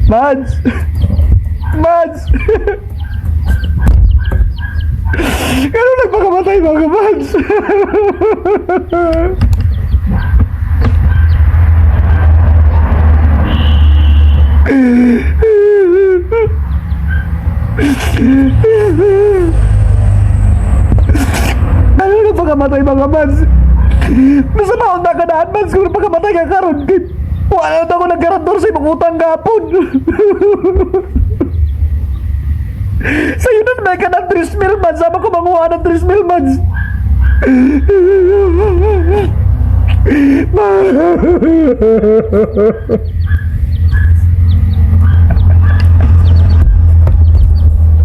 Mads! Mads! Ano nagpakamatay mga Mads? Ano nagpakamatay mga Mads? Masama akong nakadaan Mads kung nagpakamatay ka karon. Wala na ako nagkarantor sa ibang utang gapon. Sa'yo na may ka ng 3 mil Mads. Sama ko manguha ng 3 mil Mads.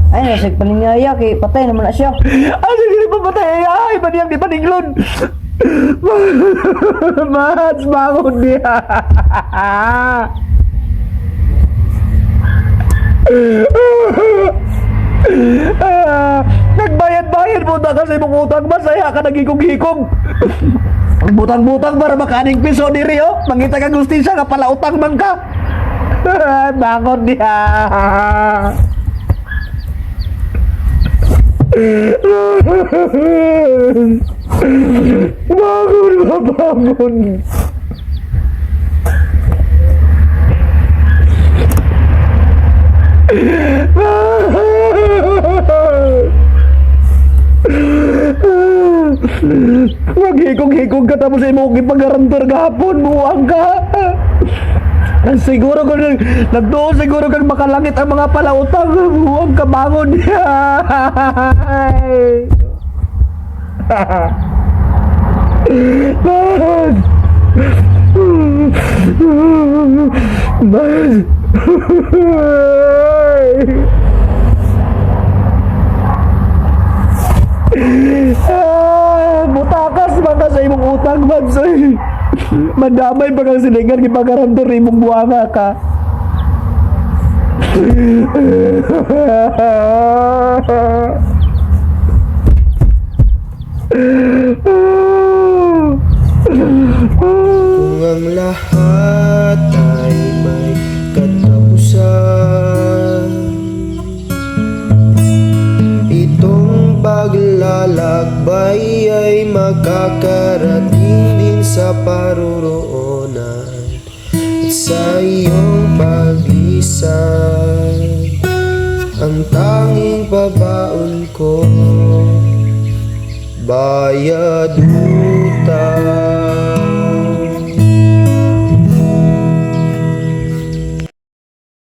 Ay, nasig paningaya kay patay naman na siya. Ay, hindi pa patay. Ay, paniyang di paninglon. Mads, bangon niya. Nagbayad-bayad mo na kasi mong utang. Masaya ka nagikong-hikong. Ang butang-butang para makaning piso diri oh. Mangita ka gustisya ka pala utang man ka. Bangon niya. Bangon. Maghikong-hikong ka tapos ay mo ipagarantor gahapon, buwang ka. Siguro kung nagdoon siguro kang makalangit ang mga palautang, huwag ka bangon niya. Butakas baka sa imong utang Mads. Madamay pa kang silingan ipagarantor imong buwanga ka. Kung ang lahat ay may katapusan, itong paglalakbay ay makakarating din sa paruroonan. At sa iyong pag-isay, ang tanging pabaon ko, bayad utang.